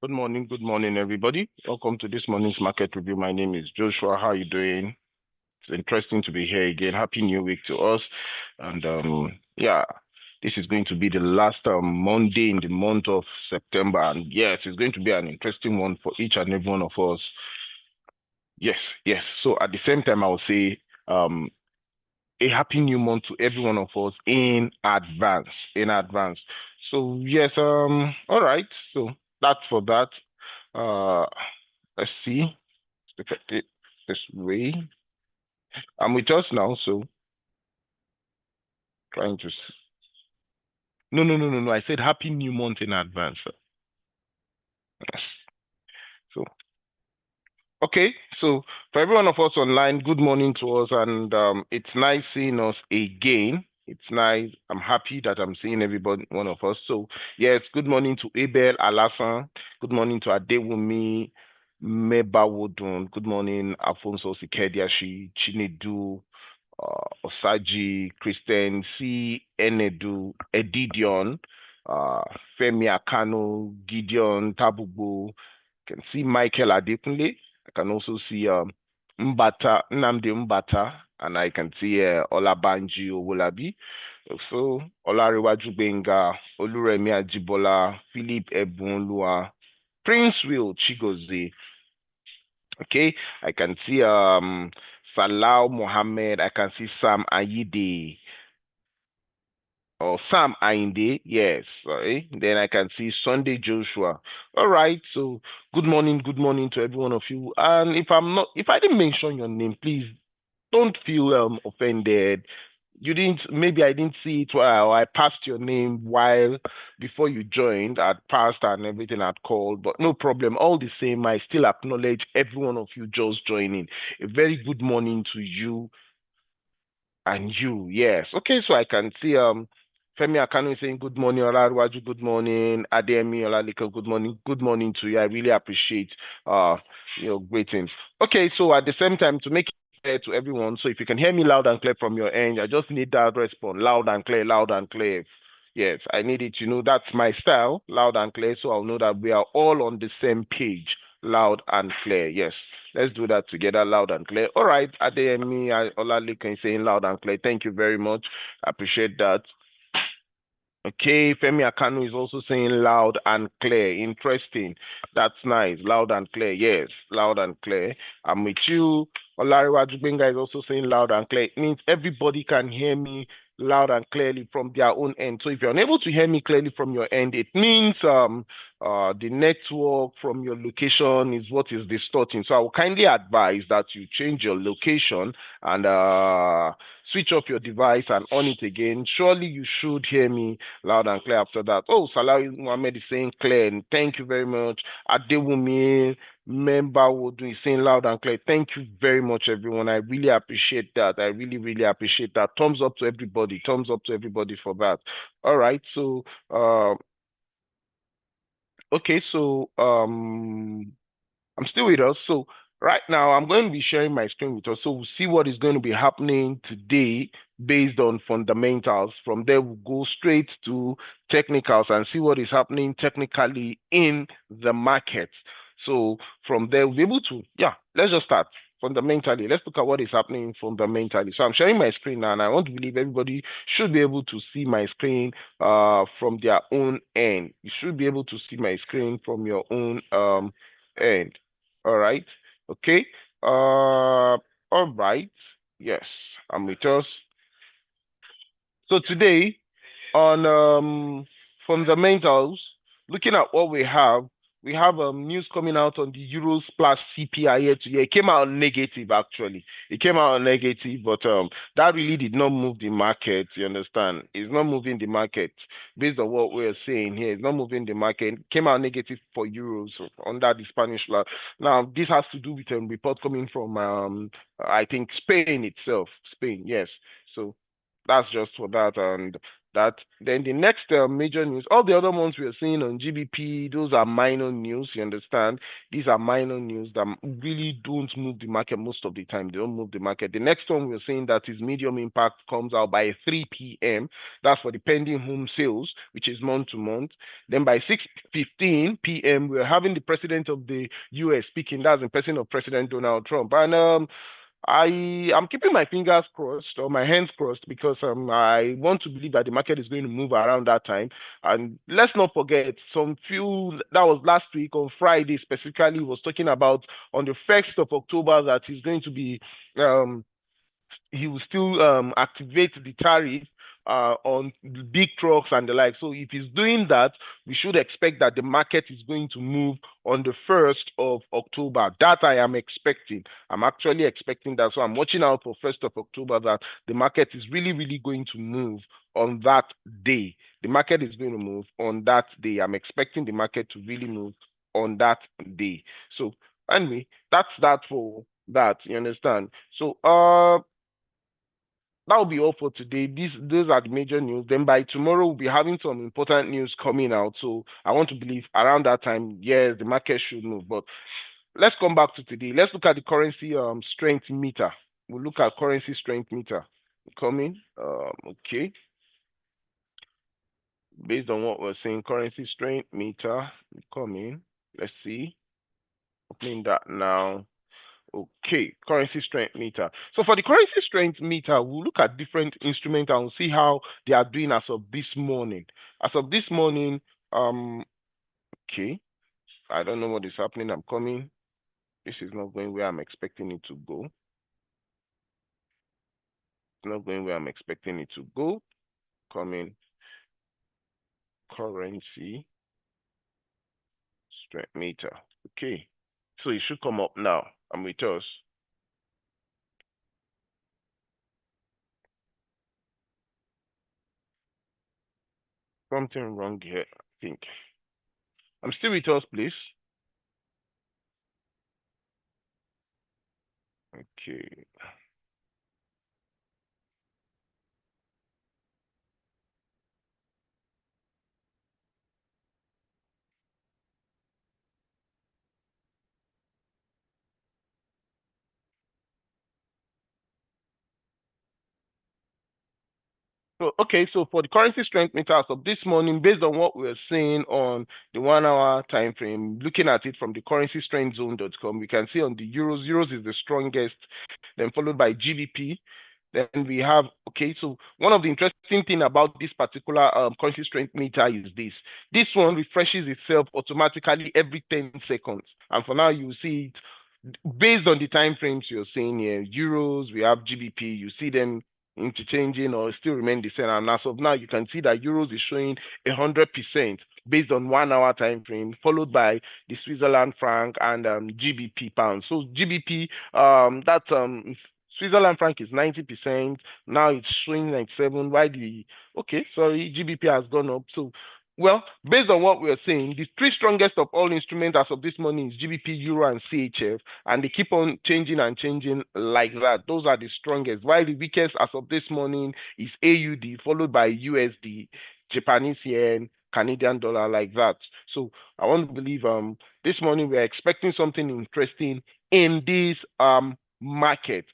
Good morning, everybody. Welcome to this morning's market review. My name is Joshua. How are you doing? It's interesting to be here again. Happy New Week to us. And yeah, this is going to be the last Monday in the month of September. And yes, it's going to be an interesting one for each and every one of us. Yes, yes. So at the same time, I will say a happy new month to every one of us in advance. In advance. So yes, all right. So that's for that. Uh, let's see. Look at it this way. I'm with us now, so trying to. No. I said happy new month in advance. Yes. So okay. So for every one of us online, good morning to us, and it's nice seeing us again. It's nice. I'm happy that I'm seeing everybody, one of us. So yes, good morning to Abel Alasan. Good morning to Adewumi Mebawodun. Good morning, Afonso Sikediashi, Chinedu, Osaji, Christian C. Enedu, Edidion, Femi Akano, Gideon Tabubu. Can see Michael Adekunle. I can also see Mbata, Nnamdi Mbata, and I can see Olabanji Owolabi. So Olariwaju Benga, Oluremi Ajibola, Philip Ebunlua, Prince Will Chigozie. Okay, I can see Salau Mohammed. I can see Sam Ayide or Sam Ainde. Yes, sorry. Then I can see Sunday Joshua. All right. So good morning to every one of you. And if I didn't mention your name, please don't feel offended. You didn't, maybe I didn't see it while I passed your name while before you joined. I'd passed and everything I'd called, but no problem. All the same, I still acknowledge every one of you just joining. A very good morning to you and you. Yes. Okay, so I can see Femi Akanu saying good morning, Olaruwaju, good morning, Ademi Olaliko, good morning. Good morning to you. I really appreciate your greetings. Okay, so at the same time, to make to everyone. So if you can hear me loud and clear from your end, I just need that response. Loud and clear, loud and clear. Yes, I need it. That's my style, loud and clear, so I'll know that we are all on the same page, loud and clear. Yes, let's do that together, loud and clear. All right, Adeyemi Olalekan saying loud and clear. Thank you very much. I appreciate that. Okay, Femi Akanu is also saying loud and clear. Interesting. That's nice. Loud and clear. Yes, loud and clear. I'm with you. Olariwaju Benga is also saying loud and clear. It means everybody can hear me loud and clearly from their own end. So if you're unable to hear me clearly from your end, it means the network from your location is what is distorting. So I will kindly advise that you change your location and switch off your device and on it again. Surely you should hear me loud and clear after that. Oh, Salah Muhammad is saying clear, and thank you very much. Adewumi Member Wodu is saying loud and clear. Thank you very much, everyone. I really appreciate that. I really, really appreciate that. Thumbs up to everybody. Thumbs up to everybody for that. All right. So, okay. So, I'm still with us. So right now I'm going to be sharing my screen with us. So we'll see what is going to be happening today based on fundamentals. From there, we'll go straight to technicals and see what is happening technically in the market. So from there, we'll be able to, let's just start. Fundamentally, let's look at what is happening fundamentally. So I'm sharing my screen now, and I want to believe everybody should be able to see my screen from their own end. You should be able to see my screen from your own end. All right. Okay. All right. Yes, I'm with us. So today on fundamentals, looking at what we have news coming out on the Euros plus CPI year to year. It came out negative actually. It came out negative, but that really did not move the market. You understand? It's not moving the market based on what we're saying here. It's not moving the market. It came out negative for Euros under the Spanish law. Now this has to do with a report coming from I think Spain itself. Spain, yes. So that's just for that. And That then the next major news, all the other ones we are seeing on GBP, those are minor news. You understand? These are minor news that really don't move the market most of the time. They don't move the market. The next one we're seeing that is medium impact comes out by 3 p.m. That's for the pending home sales, which is month to month. Then by 6:15 p.m. we're having the president of the U.S. speaking. That's the person of President Donald Trump. And I'm keeping my fingers crossed or my hands crossed because I want to believe that the market is going to move around that time. And let's not forget, that was last week on Friday specifically was talking about on the 1st of October that he's going to be he will still activate the tariff on big trucks and the like. So if he's doing that, we should expect that the market is going to move on the 1st of October. That I am expecting. I'm actually expecting that. So I'm watching out for 1st of October that the market is really, really going to move on that day. The market is going to move on that day. I'm expecting the market to really move on that day. So anyway, that's that for that. You understand? So that will be all for today. Those are the major news. Then by tomorrow we'll be having some important news coming out. So I want to believe around that time, yes, the market should move. But let's come back to today. Let's look at the currency strength meter. We'll look at currency strength meter coming. Okay. Based on what we're saying, currency strength meter coming. Let's see. Opening that now. Okay, currency strength meter. So for the currency strength meter, we'll look at different instruments and we'll see how they are doing as of this morning. As of this morning, okay, I don't know what is happening. I'm coming. This is not going where I'm expecting it to go. It's not going where I'm expecting it to go. Coming. Currency strength meter. Okay, so it should come up now. I'm with us. Something wrong here, I think. I'm still with us, please. Okay. So, okay, so for the currency strength meters of this morning, based on what we're seeing on the 1 hour time frame, looking at it from the currencystrengthzone.com, we can see on the euros, euros is the strongest, then followed by GBP. Then we have, okay, so one of the interesting thing about this particular currency strength meter is this. This one refreshes itself automatically every 10 seconds. And for now, you see it based on the time frames you're seeing here. Euros, we have GBP, you see them interchanging or still remain the same. And as of now, you can see that euros is showing 100% based on 1 hour time frame, followed by the Switzerland franc and GBP pound. So GBP, that's Switzerland franc is 90%. Now it's showing 97. Why okay, sorry, GBP has gone up. So well, based on what we're saying, the three strongest of all instruments as of this morning is GBP, Euro, and CHF, and they keep on changing and changing like that. Those are the strongest. While the weakest as of this morning is AUD, followed by USD, Japanese yen, Canadian dollar, like that. So I want to believe this morning we're expecting something interesting in this market.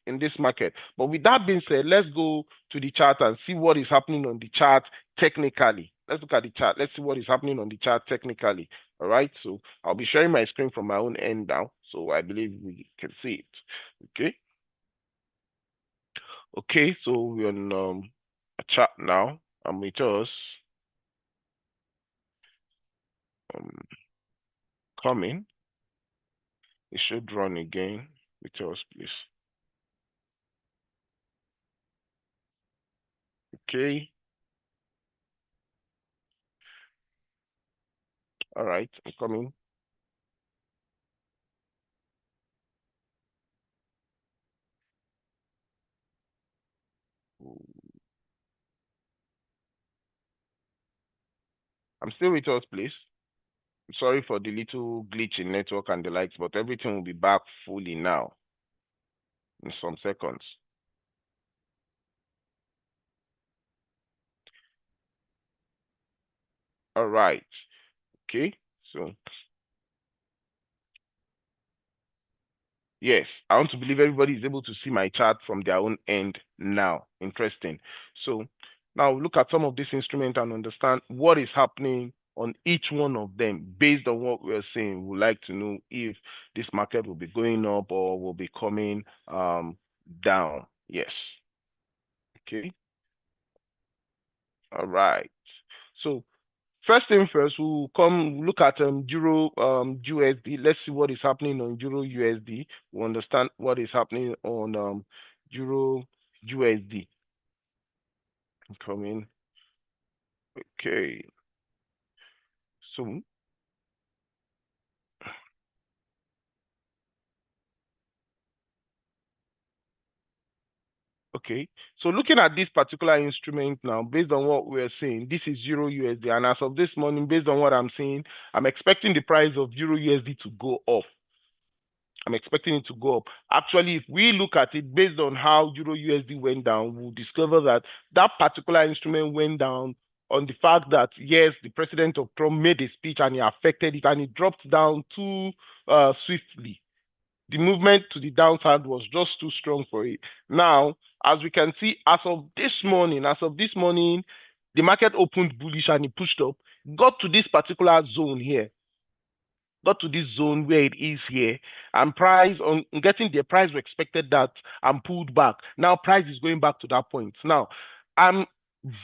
But with that being said, let's go to the chart and see what is happening on the chart technically. Let's look at the chart. Let's see what is happening on the chart technically. All right. So I'll be sharing my screen from my own end now. So I believe we can see it. Okay. Okay. So we're on a chart now. I'm with us. Coming. It should run again with us, please. Okay. All right. I'm coming. I'm still with us, please. Sorry for the little glitch in network and the likes, but everything will be back fully now in some seconds. All right. Okay. So yes, I want to believe everybody is able to see my chart from their own end now. Interesting. So now look at some of these instruments and understand what is happening on each one of them based on what we're seeing. We'd like to know if this market will be going up or will be coming down. Yes. Okay. All right. So first thing first, we'll come look at Euro USD. Let's see what is happening on Euro USD. We understand what is happening on Euro USD. Coming. Okay. So okay. So looking at this particular instrument now, based on what we're seeing, this is Euro USD, and as of this morning, based on what I'm seeing, I'm expecting the price of Euro USD to go up. I'm expecting it to go up. Actually, if we look at it based on how Euro USD went down, we'll discover that that particular instrument went down on the fact that, yes, the president of Trump made a speech and he affected it and it dropped down too swiftly. The movement to the downside was just too strong for it. Now, as we can see, as of this morning, the market opened bullish and it pushed up, got to this particular zone here, got to this zone where it is here, and price on getting the price we expected that and pulled back. Now price is going back to that point. Now I'm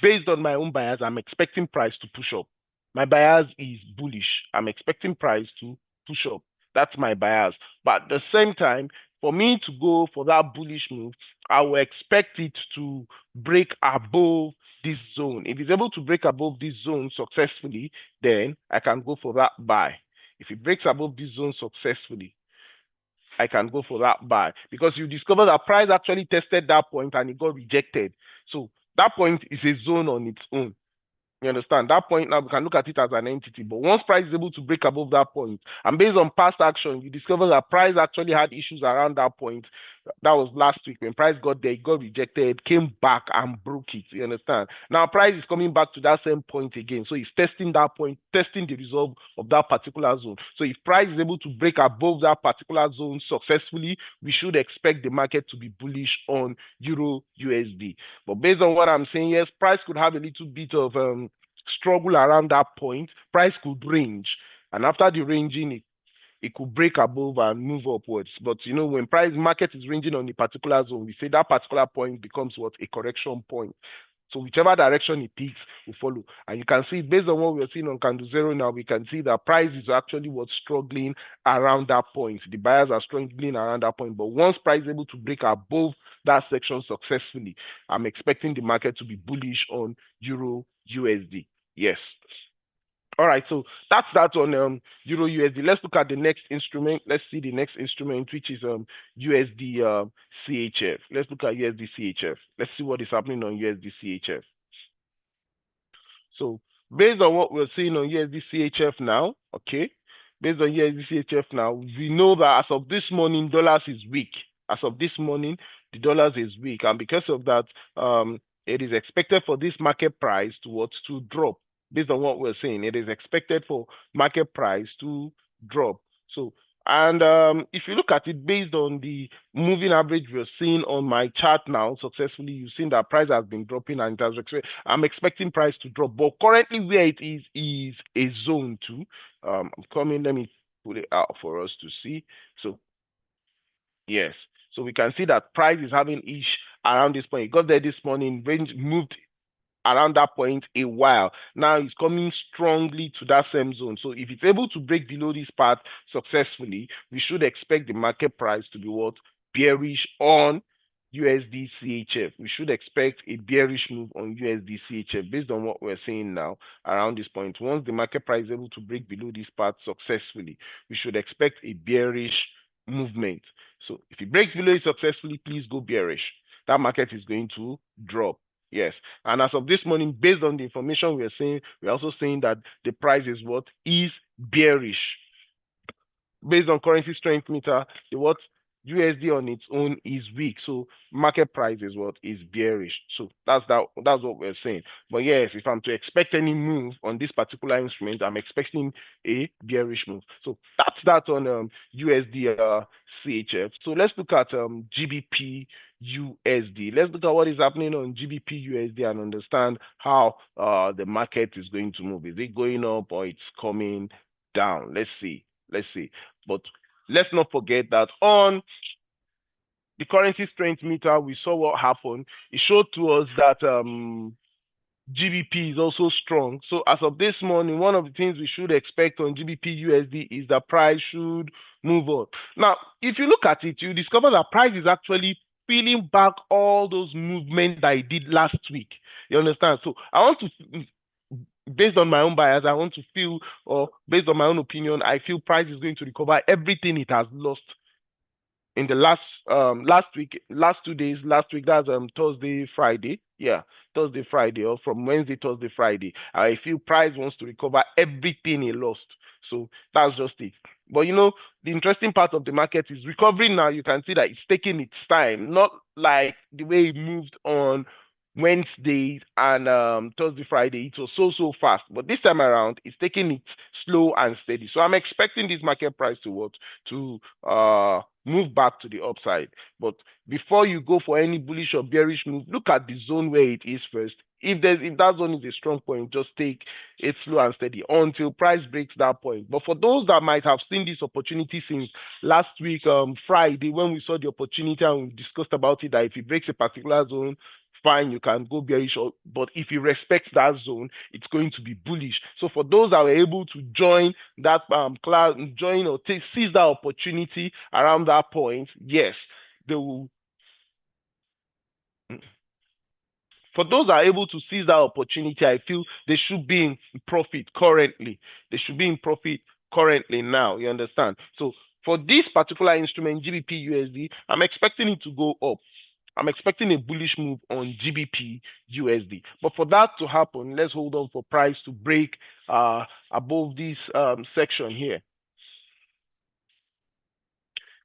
based on my own bias, I'm expecting price to push up. My bias is bullish. I'm expecting price to push up. That's my bias. But at the same time, for me to go for that bullish move, I will expect it to break above this zone. If it's able to break above this zone successfully, then I can go for that buy. If it breaks above this zone successfully, I can go for that buy because you discover that price actually tested that point and it got rejected. So that point is a zone on its own. You understand? That point now we can look at it as an entity. But once price is able to break above that point, and based on past action, you discover that price actually had issues around that point. That was last week when price got there, it got rejected, came back and broke it. You understand? Now price is coming back to that same point again. So it's testing that point, testing the resolve of that particular zone. So if price is able to break above that particular zone successfully, we should expect the market to be bullish on Euro USD. But based on what I'm saying, yes, price could have a little bit of struggle around that point. Price could range, and after the ranging, it could break above and move upwards. But you know, when price market is ranging on a particular zone, we say that particular point becomes what? A correction point. So whichever direction it takes, we follow. And you can see based on what we're seeing on candle zero now, we can see that price is actually what's struggling around that point. The buyers are struggling around that point. But once price is able to break above that section successfully, I'm expecting the market to be bullish on Euro USD. Yes. All right, so that's that on Euro USD. Let's look at the next instrument. Let's see the next instrument, which is USD CHF. Let's look at USD CHF. Let's see what is happening on USD CHF. So based on what we're seeing on USD CHF now, okay, based on USD CHF now, we know that as of this morning, dollars is weak. As of this morning, the dollars is weak, and because of that, it is expected for this market price to drop. Based on what we're saying, it is expected for market price to drop. So, and if you look at it based on the moving average we're seeing on my chart now successfully, you've seen that price has been dropping and it has, I'm expecting price to drop. But currently where it is a zone 2. I'm coming, let me put it out for us to see. So, yes. So we can see that price is having ish around this point. It got there this morning, range moved around that point a while. Now it's coming strongly to that same zone. So if it's able to break below this part successfully, we should expect the market price to be what? Bearish on USD CHF. We should expect a bearish move on USD CHF based on what we're seeing now around this point. Once the market price is able to break below this part successfully, we should expect a bearish movement. So if it breaks below it successfully, please go bearish. That market is going to drop. Yes, and as of this morning, based on the information we are seeing, we're also saying that the price is what? Is bearish. Based on currency strength meter, the what? USD on its own is weak, so market price is what is bearish. So that's what we're saying. But yes, if I'm to expect any move on this particular instrument, I'm expecting a bearish move. So that's that on USD CHF. So let's look at GBP USD. Let's look at what is happening on GBP USD and understand how the market is going to move. Is it going up or it's coming down? Let's see. But let's not forget that on the currency strength meter, we saw what happened. It showed to us that GBP is also strong. So as of this morning, one of the things we should expect on GBP USD is that price should move up. Now, if you look at it, you discover that price is actually peeling back all those movements that it did last week. You understand? So I want to, based on my own bias, I want to feel, or based on my own opinion, I feel price is going to recover everything it has lost in the last 2 days. Last week, that's Thursday, Friday. Yeah, Thursday, Friday, or from Wednesday, Thursday, Friday. I feel price wants to recover everything it lost. So that's just it. But you know, the interesting part of the market is recovering now. You can see that it's taking its time, not like the way it moved on Wednesday and Thursday, Friday. It was so fast. But this time around, it's taking it slow and steady. So I'm expecting this market price to what? To move back to the upside. But before you go for any bullish or bearish move, look at the zone where it is first. If that zone is a strong point, just take it slow and steady until price breaks that point. But for those that might have seen this opportunity since last week, Friday, when we saw the opportunity and we discussed about it, that if it breaks a particular zone, fine, you can go bearish, but if you respect that zone, it's going to be bullish. So for those that were able to join that class, join or seize that opportunity around that point, yes, they will. For those that are able to seize that opportunity, I feel they should be in profit currently. They should be in profit currently now. You understand? So for this particular instrument, GBP USD, I'm expecting it to go up. I'm expecting a bullish move on GBP USD. But for that to happen, let's hold on for price to break above this section here.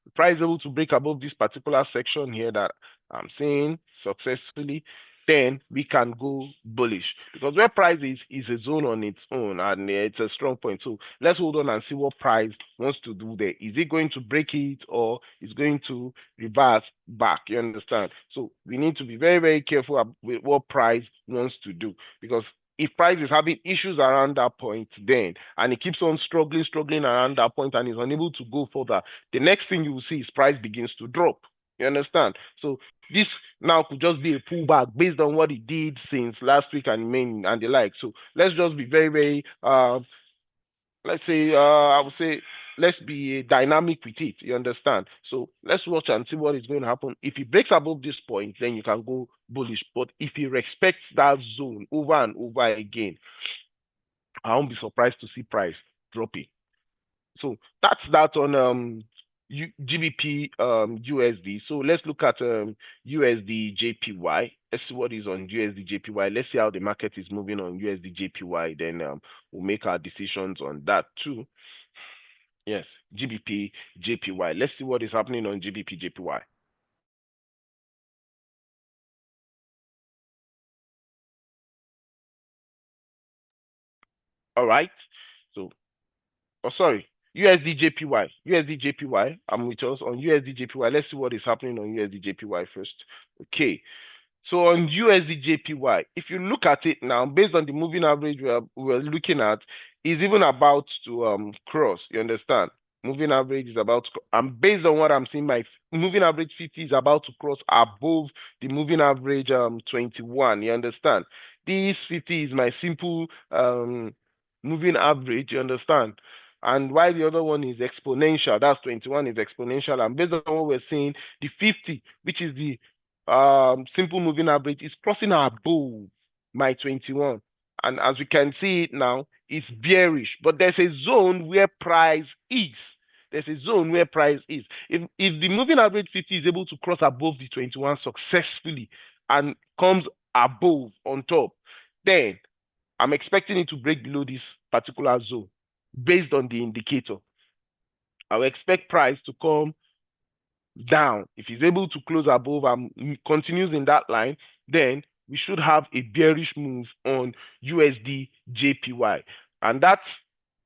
The price is able to break above this particular section here that I'm seeing successfully, then we can go bullish, because where price is a zone on its own and it's a strong point. So let's hold on and see what price wants to do there. Is it going to break it or is going to reverse back? You understand? So we need to be very careful with what price wants to do, because if price is having issues around that point, then and it keeps on struggling around that point and is unable to go further, the next thing you will see is price begins to drop. You understand? So this now could just be a pullback based on what it did since last week and May and the like. So let's just be very let's say I would say let's be dynamic with it. You understand? So let's watch and see what is going to happen. If it breaks above this point, then you can go bullish. But if it respects that zone over and over again, I won't be surprised to see price dropping. So that's that on GBP USD. So let's look at USD JPY. Let's see what is on USD JPY. Let's see how the market is moving on USD JPY. Then we'll make our decisions on that too. Yes, GBP JPY. Let's see what is happening on GBP JPY. All right. So, oh sorry, USD JPY. USD JPY. I'm with us on USD JPY. Let's see what is happening on USD JPY first. Okay. So on USD JPY, if you look at it now, based on the moving average we're looking at, is even about to cross. You understand? Moving average is about to, and based on what I'm seeing, my moving average 50 is about to cross above the moving average 21. You understand? This 50 is my simple moving average. You understand? And while the other one is exponential, that's 21 is exponential. And based on what we're seeing, the 50, which is the simple moving average, is crossing above my 21. And as we can see it now, it's bearish. But there's a zone where price is. There's a zone where price is. If the moving average 50 is able to cross above the 21 successfully and comes above on top, then I'm expecting it to break below this particular zone based on the indicator. I will expect price to come down, if he's able to close above and continues in that line, then we should have a bearish move on USD JPY. And that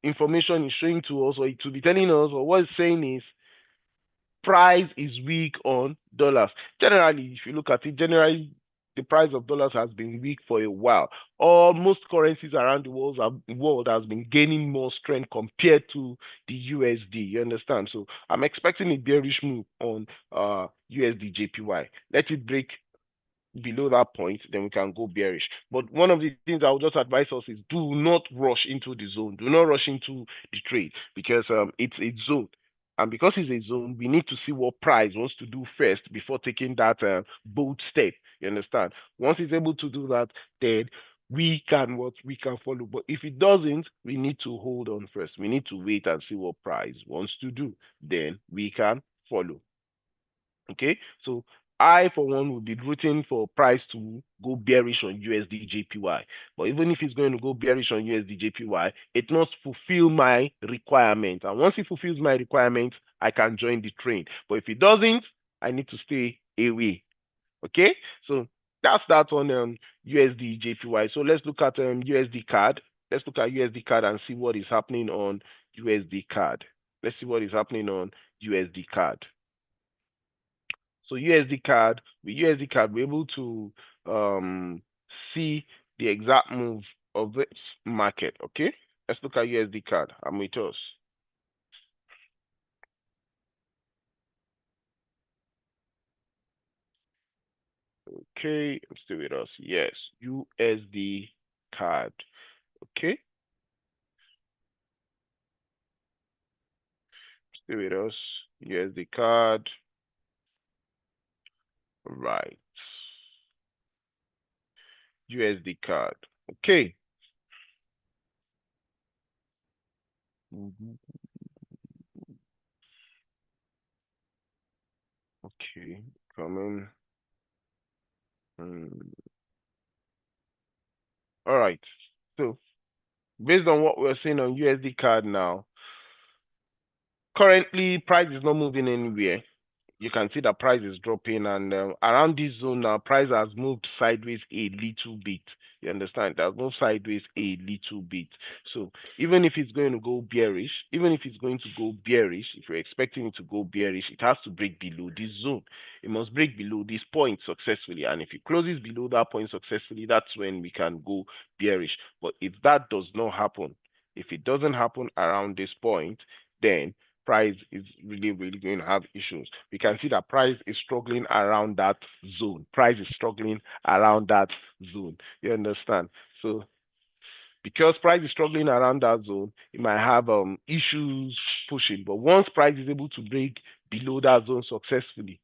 information is showing to us, or it will be telling us, or what it's saying is, price is weak on dollars. Generally, if you look at it, generally the price of dollars has been weak for a while. Almost currencies around the world has been gaining more strength compared to the USD. You understand? So I'm expecting a bearish move on USD JPY. Let it break below that point, then we can go bearish. But one of the things I would just advise us is, do not rush into the zone. Do not rush into the trade, because it's a zone. And because it's a zone, we need to see what price wants to do first before taking that bold step. You understand? Once it's able to do that, then we can follow. But if it doesn't, we need to hold on first. We need to wait and see what price wants to do. Then we can follow. Okay, so I, for one, would be rooting for price to go bearish on USD JPY. But even if it's going to go bearish on USD JPY, it must fulfill my requirement. And once it fulfills my requirement, I can join the trade. But if it doesn't, I need to stay away. Okay, so that's that on USD JPY. So let's look at USD CAD. Let's look at USD CAD and see what is happening on USD CAD. Let's see what is happening on USD CAD. So USD CAD, with USD CAD, we're able to see the exact move of this market. Okay, let's look at USD CAD. I'm with us. Okay, I'm still with us. Yes, USD CAD. Okay, still with us. USD CAD. Right. USD CAD. Okay. Okay, coming. All right. So based on what we're seeing on USD CAD now, currently price is not moving anywhere. You can see the price is dropping, and around this zone now, price has moved sideways a little bit. You understand? It has moved sideways a little bit. So even if it's going to go bearish, if you're expecting it to go bearish, it has to break below this zone. It must break below this point successfully. And if it closes below that point successfully, that's when we can go bearish. But if that does not happen, if it doesn't happen around this point, then price is really going to have issues. We can see that price is struggling around that zone. Price is struggling around that zone. You understand? So because price is struggling around that zone, it might have issues pushing. But once price is able to break below that zone successfully,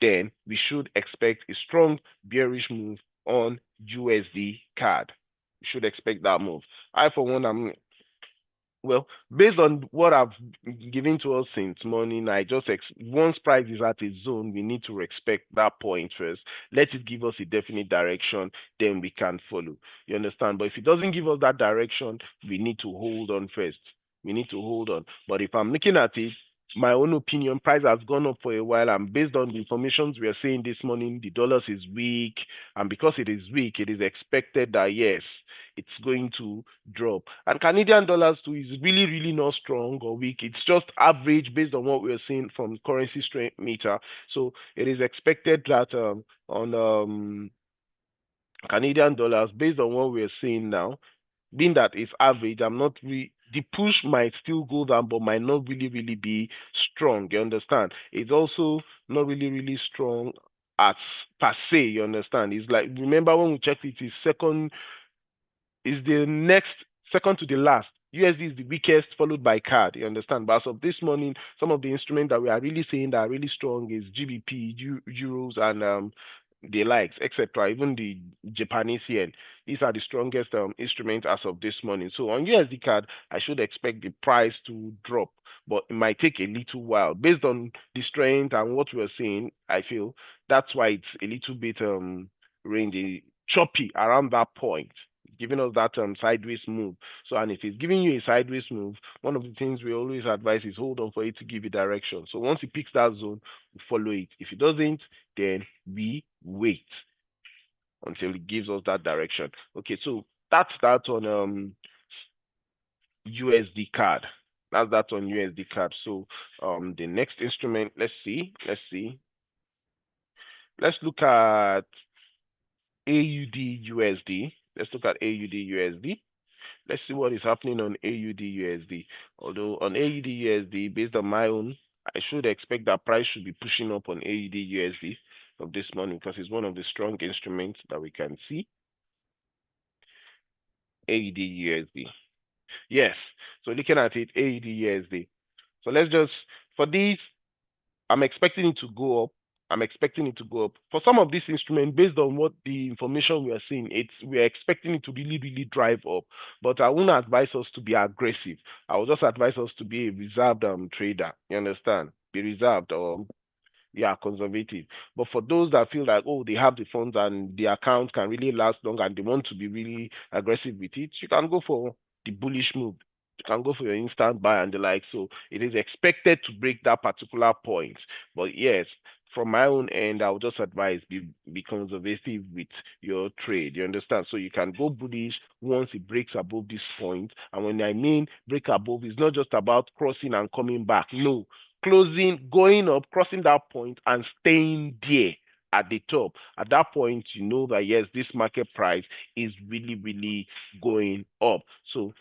then we should expect a strong bearish move on USD CAD. We should expect that move. I, for one, well, based on what I've given to us since morning, once price is at a zone, we need to respect that point first. Let it give us a definite direction, then we can follow. You understand? But if it doesn't give us that direction, we need to hold on first. We need to hold on. But if I'm looking at it, my own opinion, price has gone up for a while, and based on the information we are seeing this morning, the dollars is weak, and because it is weak, it is expected that yes, it's going to drop. And Canadian dollars too is really not strong or weak. It's just average based on what we're seeing from currency strength meter. So it is expected that on Canadian dollars, based on what we're seeing now, being that it's average, the push might still go down, but might not really be strong. You understand? It's also not really strong as per se. You understand? It's like, remember when we checked it, is the next second to the last. USD is the weakest, followed by CAD. You understand? But as of this morning, some of the instruments that we are really seeing that are really strong is GBP, euros, and the likes, etc. Even the Japanese yen. These are the strongest instruments as of this morning. So on USD CAD, I should expect the price to drop, but it might take a little while. Based on the strength and what we're seeing, I feel that's why it's a little bit rangy, choppy around that point. giving us that sideways move. So, and if it's giving you a sideways move, one of the things we always advise is hold on for it to give you direction. So once it picks that zone, we follow it. If it doesn't, then we wait until it gives us that direction. Okay, so that's that on USD card. That's that on USD card. So the next instrument, let's see. Let's look at AUD USD. Let's look at AUD USD. Let's see what is happening on AUD USD. Although on AUD USD, based on my own, I should expect that price should be pushing up on AUD USD of this morning because it's one of the strong instruments that we can see. AUD USD. Yes. So looking at it, AUD USD. So let's just, for these, I'm expecting it to go up. For some of these instruments, based on what the information we are seeing, we are expecting it to really, really drive up. But I won't advise us to be aggressive. I will just advise us to be a reserved trader. You understand? Be reserved or conservative. But for those that feel like, oh, they have the funds and the account can really last long and they want to be really aggressive with it, you can go for the bullish move. You can go for your instant buy and the like. So it is expected to break that particular point. But yes, from my own end, I would just advise be conservative with your trade. You understand? So you can go bullish once it breaks above this point. And when I mean break above, it's not just about crossing and coming back. No, closing, going up, crossing that point, and staying there at the top. At that point, you know that yes, this market price is really, really going up. So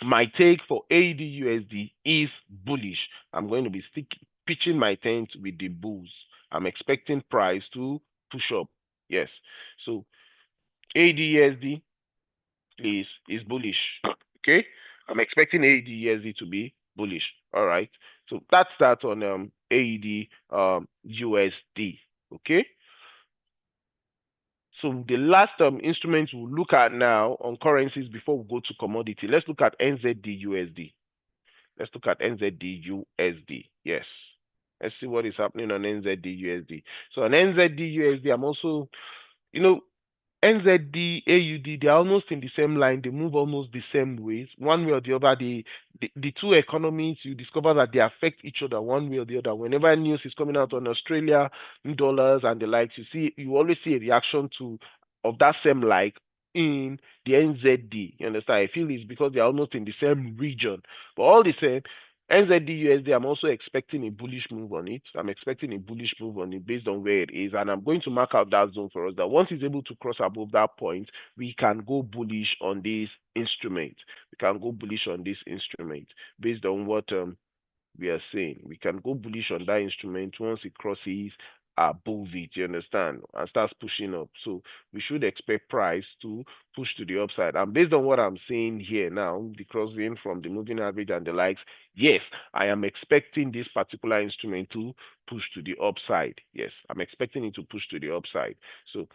my take for AUD USD is bullish. I'm going to be pitching my tent with the bulls. I'm expecting price to push up. Yes. So AUD USD is bullish. Okay. I'm expecting AUD USD to be bullish. All right. So that's that on AUD USD. Okay. So the last instrument we'll look at now on currencies before we go to commodity. Let's look at NZD USD. Let's look at NZD USD. Yes. Let's see what is happening on NZD USD. So on NZD USD, I'm also, NZD, AUD, they're almost in the same line. They move almost the same ways. One way or the other, the two economies, you discover that they affect each other one way or the other. Whenever news is coming out on Australia, dollars and the likes, you always see a reaction of that same like in the NZD. You understand? I feel it's because they're almost in the same region. But all the same, NZD USD, I'm also expecting a bullish move on it. I'm expecting a bullish move on it based on where it is. And I'm going to mark out that zone for us that once it's able to cross above that point, we can go bullish on this instrument. We can go bullish on this instrument based on what we are saying. We can go bullish on that instrument once it crosses above it, you understand, and starts pushing up. So we should expect price to push to the upside. And based on what I'm seeing here now, the crossing from the moving average and the likes, yes, I am expecting this particular instrument to push to the upside. Yes, I'm expecting it to push to the upside. So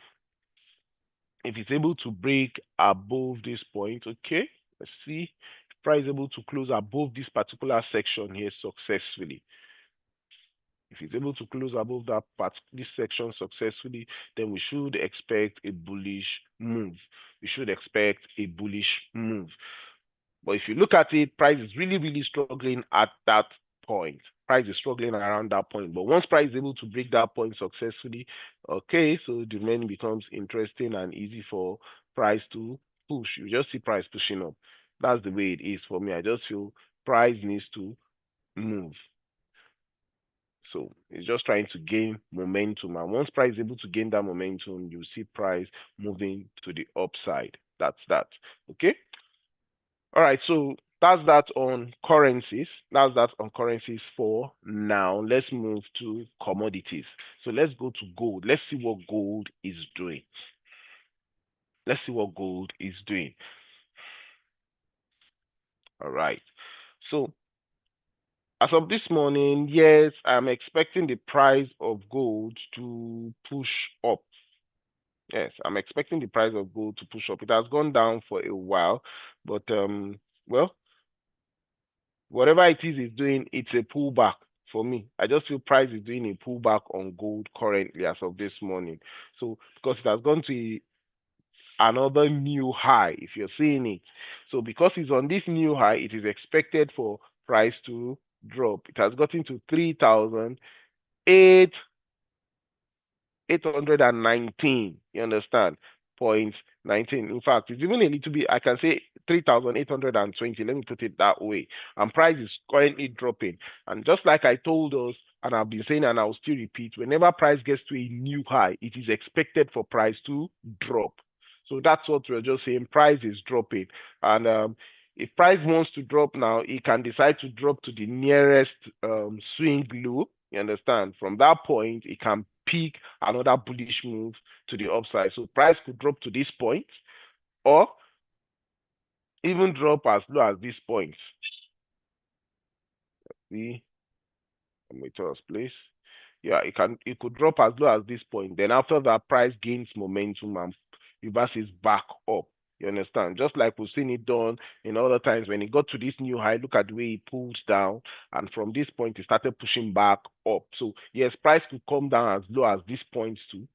if it's able to break above this point, okay, let's see. If price is able to close above this particular section here successfully. If it's able to close above this section successfully, then we should expect a bullish move. We should expect a bullish move. But if you look at it, price is really, really struggling at that point. Price is struggling around that point. But once price is able to break that point successfully, okay, so the remaining becomes interesting and easy for price to push. You just see price pushing up. That's the way it is for me. I just feel price needs to move. So it's just trying to gain momentum. And once price is able to gain that momentum, you see price moving to the upside. That's that. Okay. All right. So that's that on currencies. That's that on currencies for now. Let's move to commodities. So let's go to gold. Let's see what gold is doing. Let's see what gold is doing. All right. So as of this morning, yes, I'm expecting the price of gold to push up. Yes, I'm expecting the price of gold to push up. It has gone down for a while, but well, whatever it is doing, it's a pullback for me. I just feel price is doing a pullback on gold currently as of this morning. So because it has gone to another new high if you're seeing it. So because it's on this new high, it is expected for price to drop. It has gotten to 3,819. You understand? Point 19. In fact, it's even a little bit, I can say 3,820. Let me put it that way. And price is currently dropping. And just like I told us, and I've been saying, and I'll still repeat, whenever price gets to a new high, it is expected for price to drop. So that's what we're just saying. Price is dropping. And if price wants to drop now, it can decide to drop to the nearest swing low. You understand? From that point, it can pick another bullish move to the upside. So price could drop to this point or even drop as low as this point. See, wait us, please. Yeah, it could drop as low as this point. Then after that, price gains momentum and reverses back up. You understand? Just like we've seen it done in other times when it got to this new high, look at the way it pulls down, and from this point it started pushing back up. So yes, price could come down as low as this point too.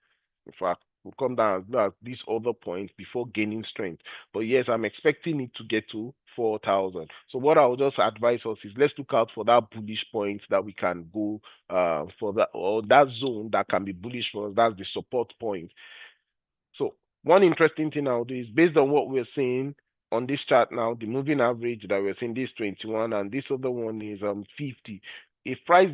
In fact, will come down as low as these other points before gaining strength. But yes, I'm expecting it to get to 4,000. So what I will just advise us is let's look out for that bullish point that we can go for that, or that zone that can be bullish for us. That's the support point. So one interesting thing I'll do is based on what we're seeing on this chart now, the moving average that we're seeing this 21 and this other one is 50. If price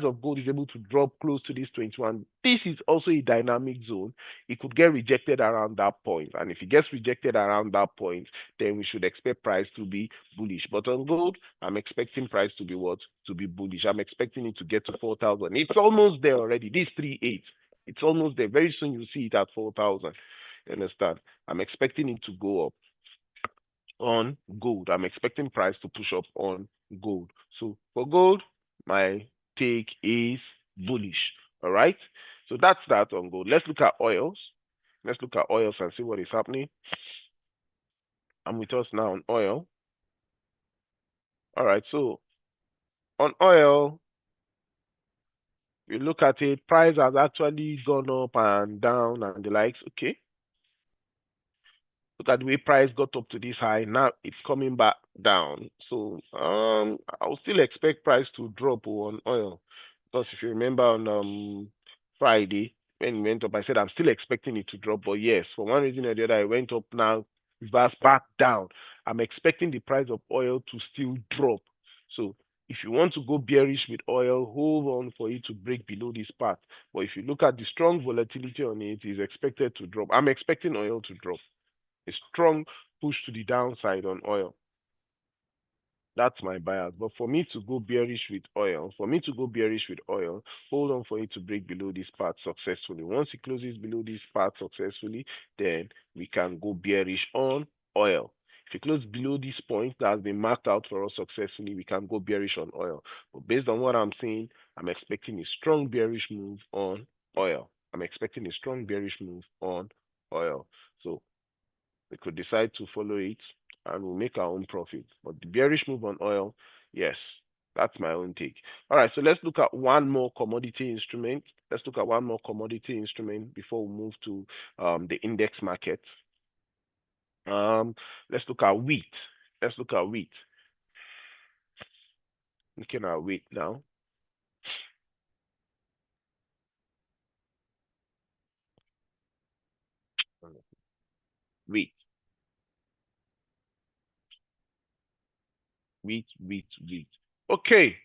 of gold is able to drop close to this 21, this is also a dynamic zone. It could get rejected around that point. And if it gets rejected around that point, then we should expect price to be bullish. But on gold, I'm expecting price to be what? To be bullish. I'm expecting it to get to 4,000. It's almost there already. This 3.8. It's almost there. Very soon you'll see it at 4,000. You understand? I'm expecting it to go up on gold. I'm expecting price to push up on gold. So for gold, my take is bullish. All right. So that's that on gold. Let's look at oils. Let's look at oils and see what is happening. I'm with us now on oil. All right. So on oil, you look at it, price has actually gone up and down and the likes. Okay. Look at the way price got up to this high. Now it's coming back down. So I'll still expect price to drop on oil. Because if you remember on Friday, when it went up, I said I'm still expecting it to drop. But yes, for one reason or the other, it went up now, reverse back down. I'm expecting the price of oil to still drop. So if you want to go bearish with oil, hold on for it to break below this path. But if you look at the strong volatility on it, it's expected to drop. I'm expecting oil to drop. A strong push to the downside on oil. That's my bias. But for me to go bearish with oil, hold on for it to break below this path successfully. Once it closes below this path successfully, then we can go bearish on oil. If it closes below this point that has been marked out for us successfully, we can go bearish on oil. But based on what I'm seeing, I'm expecting a strong bearish move on oil. So we could decide to follow it and we'll make our own profit. But the bearish move on oil, yes, that's my own take. All right, so let's look at one more commodity instrument. Before we move to the index market. Let's look at wheat. Looking at wheat now. Wheat. Okay,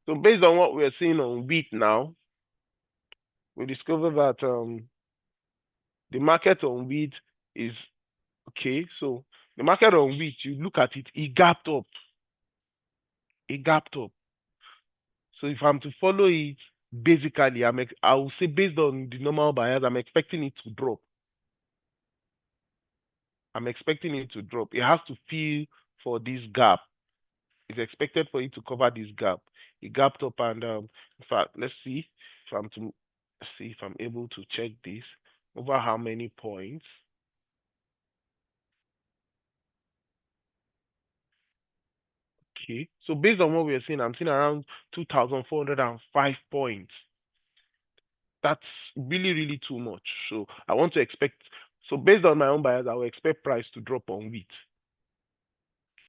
so based on what we're seeing on wheat now, we discover that the market on wheat is okay. So the market on wheat, you look at it, it gapped up. So if I'm to follow it, basically, I will say based on the normal buyers, I'm expecting it to drop. It has to feel for this gap. It's expected for it to cover this gap. It gapped up, and in fact, let's see if I'm able to check this over how many points. Okay, so based on what we're seeing, I'm seeing around 2,405 points. That's really, really too much. So I want to expect So based on my own bias, I will expect price to drop on wheat.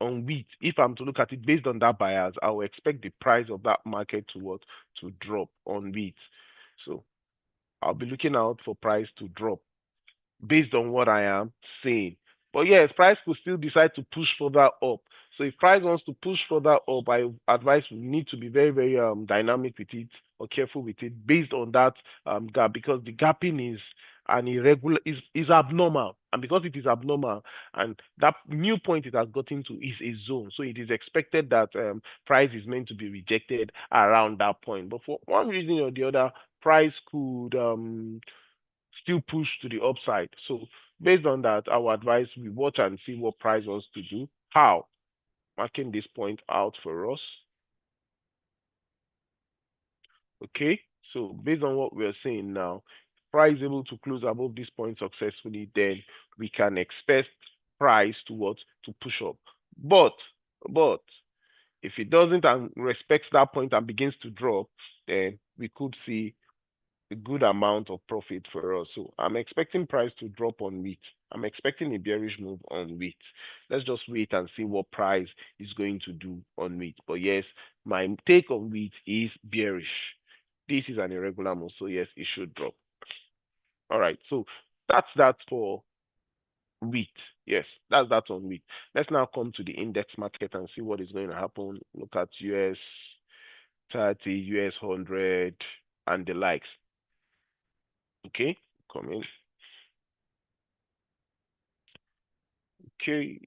On wheat, if I'm to look at it based on that bias, I will expect the price of that market to what? To drop on wheat. So I'll be looking out for price to drop based on what I am saying. But yes, price could still decide to push further up. So if price wants to push further up, I advise we need to be very, very dynamic with it or careful with it based on that gap, because the gapping is an irregular is abnormal. And because it is abnormal and that new point it has gotten to is a zone. So it is expected that price is meant to be rejected around that point. But for one reason or the other, price could still push to the upside. So based on that, I would advise we watch and see what price wants to do. How? Marking this point out for us. Okay. So based on what we're seeing now, price able to close above this point successfully, then we can expect price to what? To push up. But but if it doesn't and respects that point and begins to drop, then we could see a good amount of profit for us. So I'm expecting price to drop on wheat. I'm expecting a bearish move on wheat. Let's just wait and see what price is going to do on wheat. But yes, my take on wheat is bearish. This is an irregular move, so yes, it should drop. All right, so that's that for wheat. Yes, that's that on wheat. Let's now come to the index market and see what is going to happen. Look at US 30, US 100, and the likes. Okay, come in. Okay.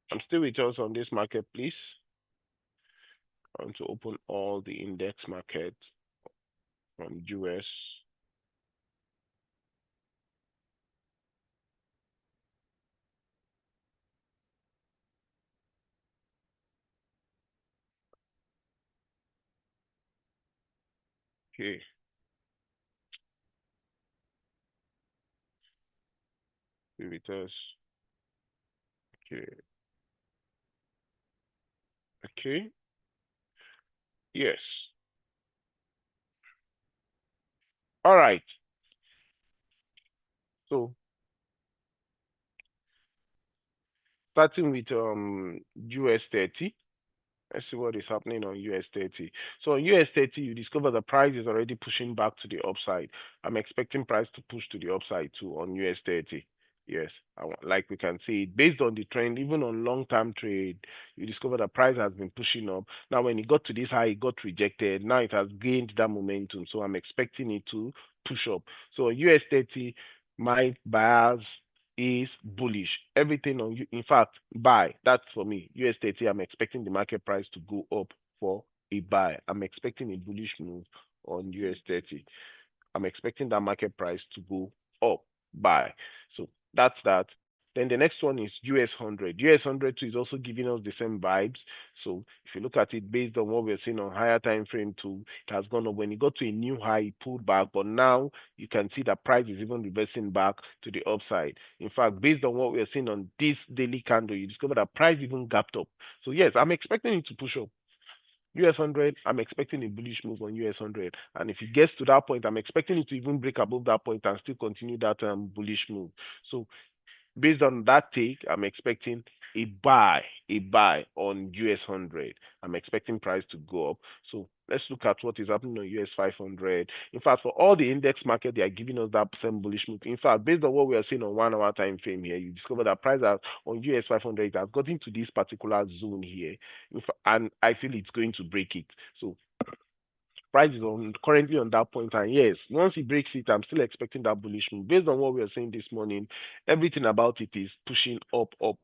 I'm still with us on this market, please. I want to open all the index markets from US. Okay. Stay with us. Okay. Okay. Yes. All right. So starting with US 30. Let's see what is happening on US 30. So on US 30, you discover the price is already pushing back to the upside. I'm expecting price to push to the upside too on US 30. Yes, like we can see, based on the trend, even on long-term trade, you discover the price has been pushing up. Now, when it got to this high, it got rejected. Now it has gained that momentum, so I'm expecting it to push up. So US 30, my bias is bullish. Everything on you, in fact, buy. That's for me. US 30, I'm expecting the market price to go up for a buy. I'm expecting a bullish move on US 30. I'm expecting that market price to go up, buy. So that's that. Then the next one is US 100. US 100 too is also giving us the same vibes. So if you look at it based on what we're seeing on higher time frame too, it has gone up. When it got to a new high, it pulled back. But now you can see that price is even reversing back to the upside. In fact, based on what we're seeing on this daily candle, you discover that price even gapped up. So yes, I'm expecting it to push up. US 100, I'm expecting a bullish move on US 100. And if it gets to that point, I'm expecting it to even break above that point and still continue that bullish move. So based on that take, I'm expecting a buy on US 100. I'm expecting price to go up. So let's look at what is happening on US 500. In fact, for all the index market, they are giving us that same bullish move. In fact, based on what we are seeing on 1 hour time frame here, you discover that price on US 500 has gotten to this particular zone here, and I feel it's going to break it. So price is currently on that point, and yes, once he breaks it, I'm still expecting that bullish move. Based on what we are saying this morning, everything about it is pushing up, up,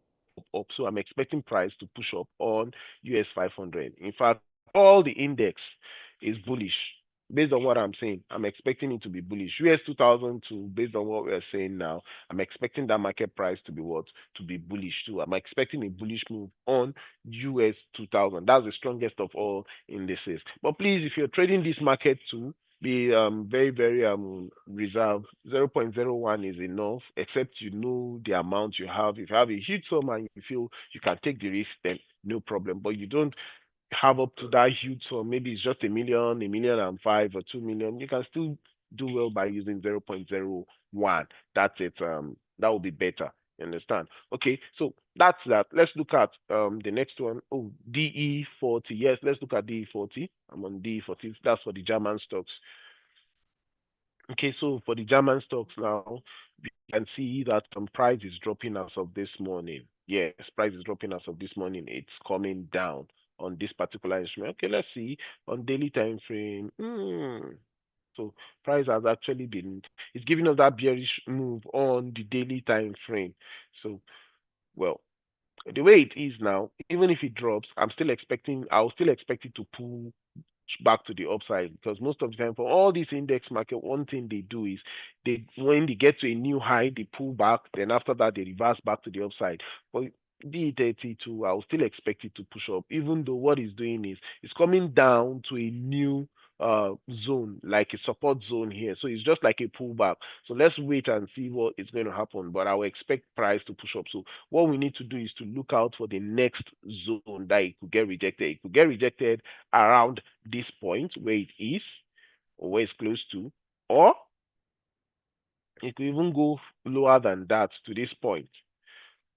up. So I'm expecting price to push up on US 500. In fact, all the index is bullish. Based on what I'm saying, I'm expecting it to be bullish. US 2002, based on what we're saying now, I'm expecting that market price to be what? To be bullish too. I'm expecting a bullish move on US 2000. That's the strongest of all indices. But please, if you're trading this market too, be very, very reserved. 0.01 is enough, except you know the amount you have. If you have a huge sum and you feel you can take the risk, then no problem. But you don't have up to that huge sum. Maybe it's just a million and five, or 2 million. You can still do well by using 0.01. That's it. That will be better. You understand? Okay, so that's that. Let's look at the next one. Oh, DE40. Yes, let's look at DE40. I'm on DE40. That's for the German stocks. Okay, so for the German stocks now, we can see that price is dropping as of this morning. Yes, price is dropping as of this morning. It's coming down on this particular instrument. Okay, let's see on daily time frame. So price has actually been, it's giving us that bearish move on the daily time frame. So, well, the way it is now, even if it drops, I'll still expect it to pull back to the upside, because most of the time for all these index market, one thing they do is when they get to a new high, they pull back, then after that they reverse back to the upside. But D32, I'll still expect it to push up, even though what it's doing is it's coming down to a new zone, like a support zone here. So it's just like a pullback. So let's wait and see what is going to happen. But I will expect price to push up. So what we need to do is to look out for the next zone that it could get rejected. It could get rejected around this point where it is, or where it's close to, or it could even go lower than that to this point.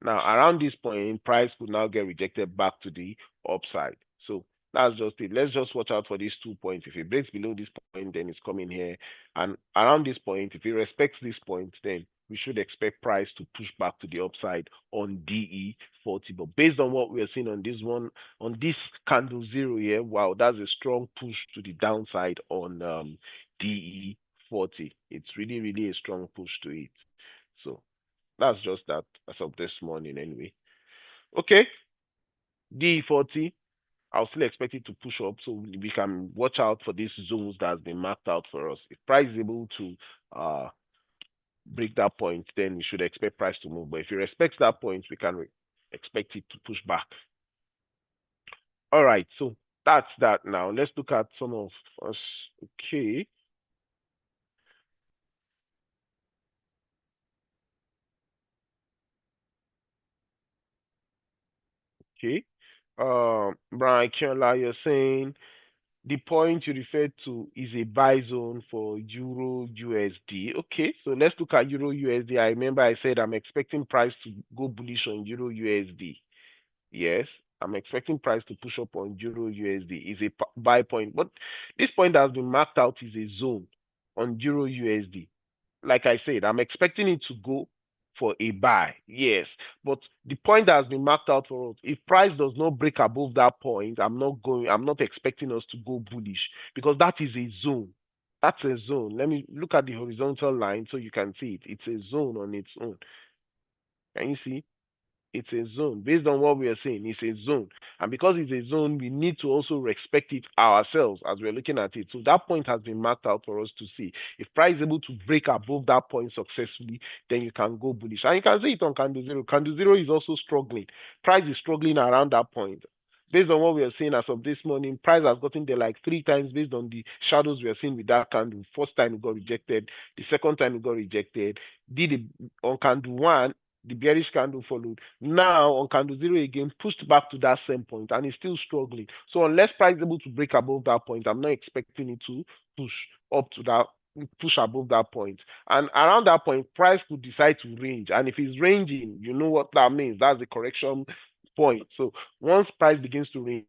Now, around this point, price could now get rejected back to the upside. So that's just it. Let's just watch out for these 2 points. If it breaks below this point, then it's coming here. And around this point, if it respects this point, then we should expect price to push back to the upside on DE40. But based on what we are seeing on this one, on this candle zero here, wow, that's a strong push to the downside on DE40. It's really, really a strong push to it. So that's just that as of this morning, anyway. Okay, DE40, I'll still expect it to push up, so we can watch out for these zones that has been marked out for us. If price is able to break that point, then we should expect price to move. But if it respects that point, we can expect it to push back. All right, so that's that. Now let's look at some of us. Okay. Okay. Brian Kiola, you're saying the point you referred to is a buy zone for Euro USD. Okay, so let's look at Euro USD. I remember I said I'm expecting price to go bullish on Euro USD. Yes, I'm expecting price to push up on Euro USD. Is a buy point, but this point that has been marked out is a zone on Euro USD. Like I said, I'm expecting it to go for a buy, yes. But the point that has been marked out for us, if price does not break above that point, I'm not expecting us to go bullish, because that is a zone. That's a zone. Let me look at the horizontal line so you can see it. It's a zone on its own. Can you see? It's a zone. Based on what we are saying, it's a zone. And because it's a zone, we need to also respect it ourselves as we're looking at it. So that point has been marked out for us to see. If price is able to break above that point successfully, then you can go bullish. And you can see it on candle zero. Candle zero is also struggling. Price is struggling around that point. Based on what we are seeing as of this morning, price has gotten there like 3 times based on the shadows we are seeing with that candle. First time it got rejected, the second time it got rejected. Did it on candle one, the bearish candle followed. Now on candle zero again, pushed back to that same point and it's still struggling. So unless price is able to break above that point, I'm not expecting it to push up to that, push above that point. And around that point, price could decide to range. And if it's ranging, you know what that means. That's the correction point. So once price begins to range,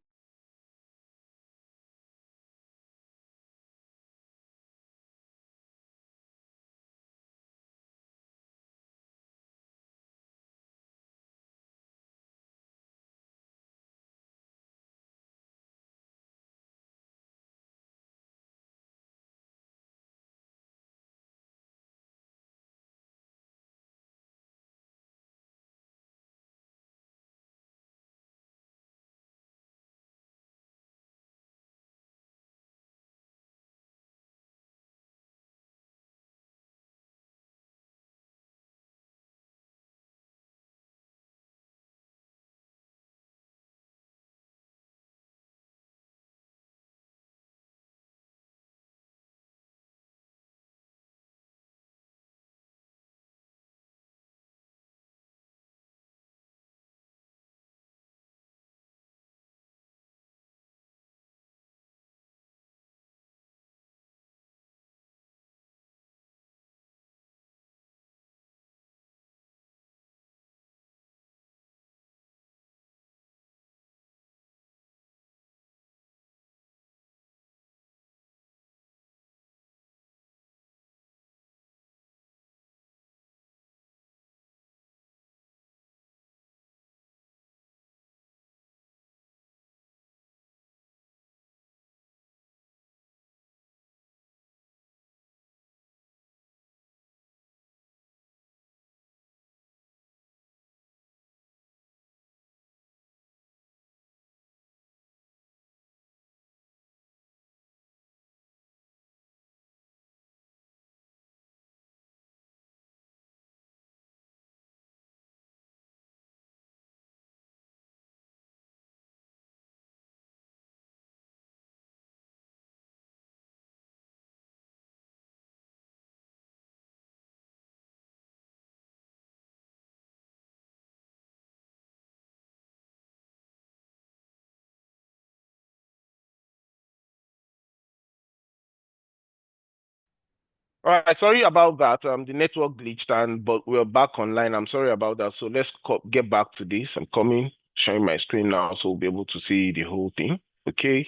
All right, sorry about that. The network glitched, but we're back online. I'm sorry about that. So let's get back to this. I'm coming, sharing my screen now, so we'll be able to see the whole thing. Okay,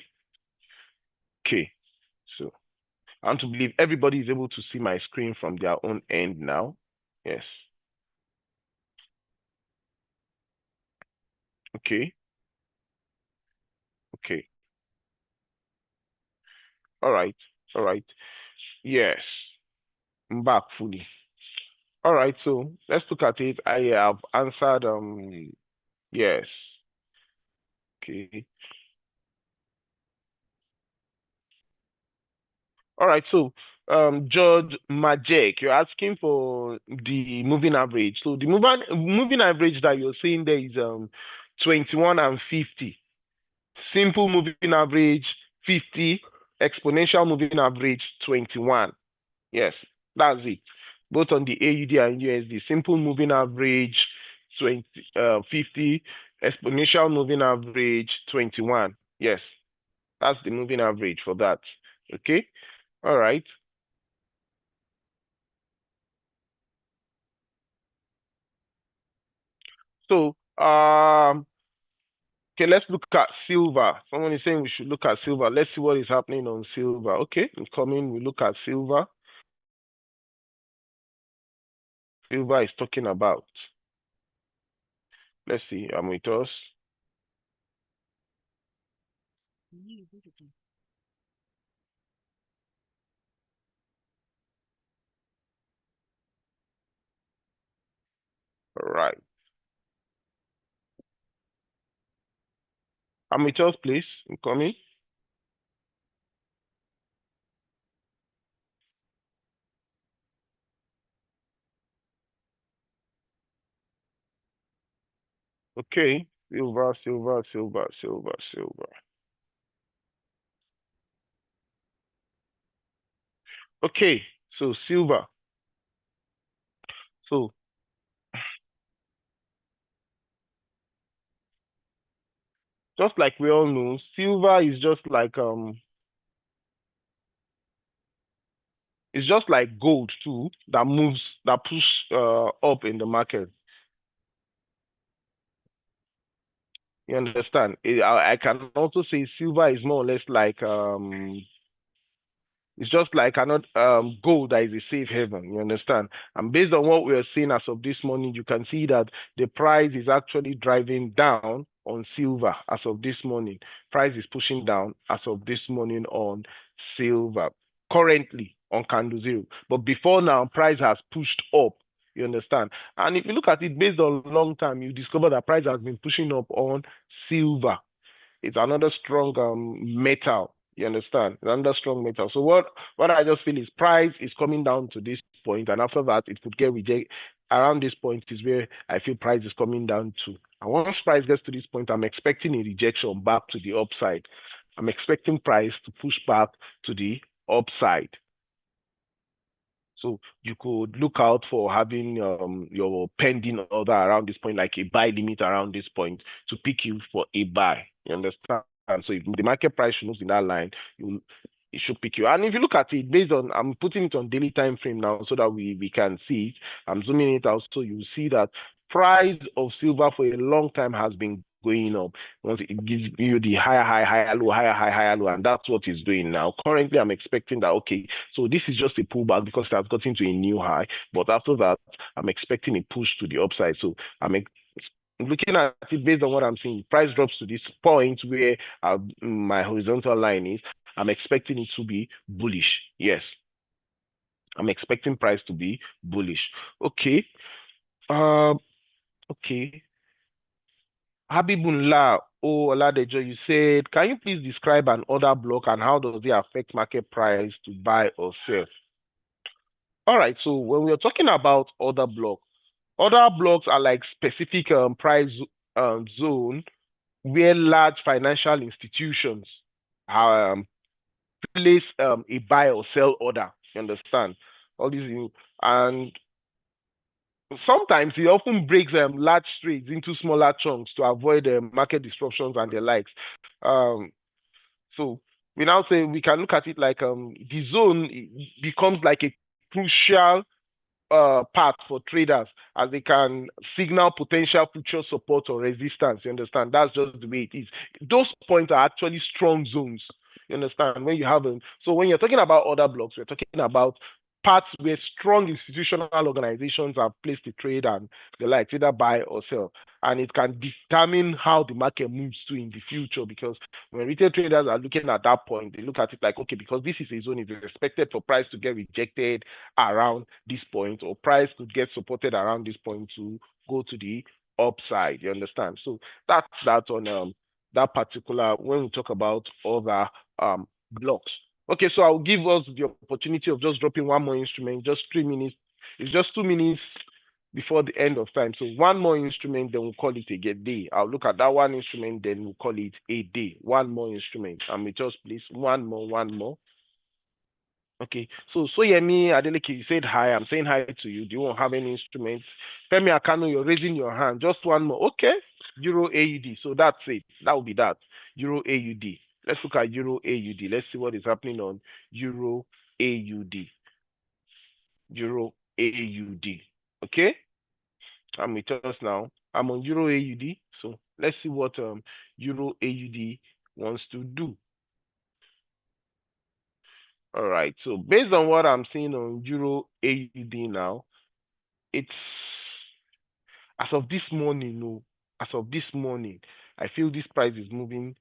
okay. So I want to believe everybody is able to see my screen from their own end now. Yes. Okay. Okay. All right. All right. Yes. I'm back fully. All right. So let's look at it. I have answered. Yes. Okay. All right. So George Majek, you're asking for the moving average. So the moving average that you're seeing there is 21 and 50. Simple moving average 50, exponential moving average 21. Yes, that's it. Both on the AUD and USD. Simple moving average 20, 50, exponential moving average 21. Yes, that's the moving average for that. Okay, all right. So, okay, let's look at silver. Someone is saying we should look at silver. Let's see what is happening on silver. Okay, I'm coming. We look at silver. Silver is talking about. Let's see. I'm with us. All right. I'm with us, please. I'm coming. Okay. Silver, silver, silver, silver, silver. Okay. So silver. So just like we all know, silver is just like it's just like gold too that moves that push up in the market. You understand? I can also say silver is more or less like it's just like another gold that is a safe haven. You understand? And based on what we are seeing as of this morning, you can see that the price is actually driving down on silver as of this morning. Price is pushing down as of this morning on silver. Currently on candle zero, but before now, price has pushed up. You understand? And if you look at it based on long term, you discover that price has been pushing up on silver. It's another strong metal. You understand? It's another strong metal. So what I just feel is price is coming down to this point, and after that it could get rejected. Around this point is where I feel price is coming down to. And once price gets to this point, I'm expecting a rejection back to the upside. I'm expecting price to push back to the upside. So you could look out for having your pending order around this point, like a buy limit around this point to pick you for a buy. You understand? And so if the market price moves in that line, it should pick you. And if you look at it based on, I'm putting it on daily time frame now so that we can see it. I'm zooming it out so you see that price of silver for a long time has been going up. Once it gives you the higher high, higher low, higher high, higher low, and that's what it's doing now. Currently, I'm expecting that, okay, so this is just a pullback because it has gotten to a new high. But after that, I'm expecting a push to the upside. So I'm looking at it based on what I'm seeing. Price drops to this point where my horizontal line is. I'm expecting it to be bullish. Yes, I'm expecting price to be bullish. Okay. Um. Okay. Habibullah Oladejo, you said, can you please describe an order block and how does it affect market price to buy or sell? All right, so when we are talking about order blocks are like specific price zone where large financial institutions um, place a buy or sell order. You understand? All these, and sometimes it often breaks large trades into smaller chunks to avoid market disruptions and the likes. Um, so we now say we can look at it like the zone becomes like a crucial part for traders, as they can signal potential future support or resistance. You understand? That's just the way it is. Those points are actually strong zones. You understand? When you have them. So when you're talking about other blocks, we're talking about parts where strong institutional organizations have placed a trade and they like either buy or sell. And it can determine how the market moves to in the future, because when retail traders are looking at that point, they look at it like, okay, because this is a zone, it is expected for price to get rejected around this point, or price could get supported around this point to go to the upside. You understand? So that's that on that particular, when we talk about other blocks. Okay, so I'll give us the opportunity of just dropping one more instrument, just 3 minutes. It's just 2 minutes before the end of time. So one more instrument, then we'll call it a day. I'll look at that one instrument, then we'll call it a day. One more instrument. And we just please one more. Okay, so Soyemi Adeleke, you said hi. I'm saying hi to you. Do you want to have any instruments? Femi Akano, you're raising your hand. Just one more. Okay, Euro AUD. So that's it. That will be that. Euro AUD. Let's look at Euro AUD. Let's see what is happening on Euro AUD. Euro AUD. Okay, I'm with us now. I'm on Euro AUD. So let's see what Euro AUD wants to do. All right, so based on what I'm seeing on Euro AUD now, it's as of this morning, I feel this price is moving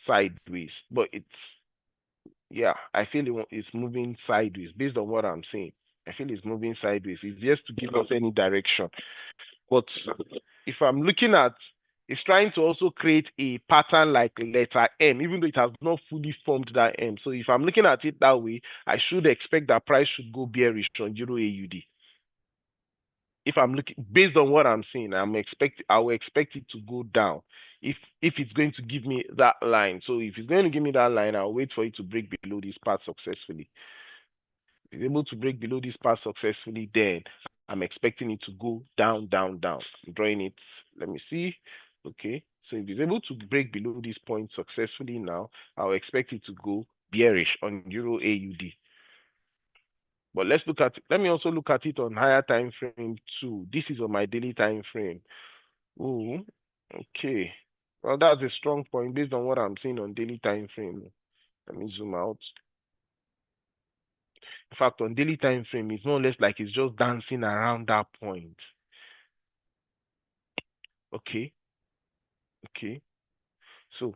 sideways, but I feel it's moving sideways based on what I'm seeing. I feel it's moving sideways. It's just to give us any direction. But if I'm looking at, it's trying to also create a pattern like letter M, even though it has not fully formed that M. So if I'm looking at it that way, I should expect that price should go bearish on Euro AUD. If I'm looking based on what I'm seeing, I will expect it to go down if it's going to give me that line. So if it's going to give me that line, I'll wait for it to break below this part successfully. If it's able to break below this part successfully, then I'm expecting it to go down. I'm drawing it. Let me see. Okay, so if it's able to break below this point successfully now, I'll expect it to go bearish on Euro AUD. But let me also look at it on higher time frame too. This is on my daily time frame. Oh, okay. Well, that's a strong point based on what I'm seeing on daily time frame. Let me zoom out. In fact, on daily time frame, it's more or less like it's just dancing around that point. Okay. So,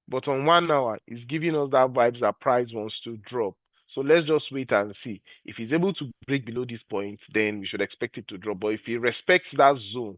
but on 1 hour, it's giving us that vibes that price wants to drop. So let's just wait and see. If he's able to break below this point, then we should expect it to drop. But if he respects that zone,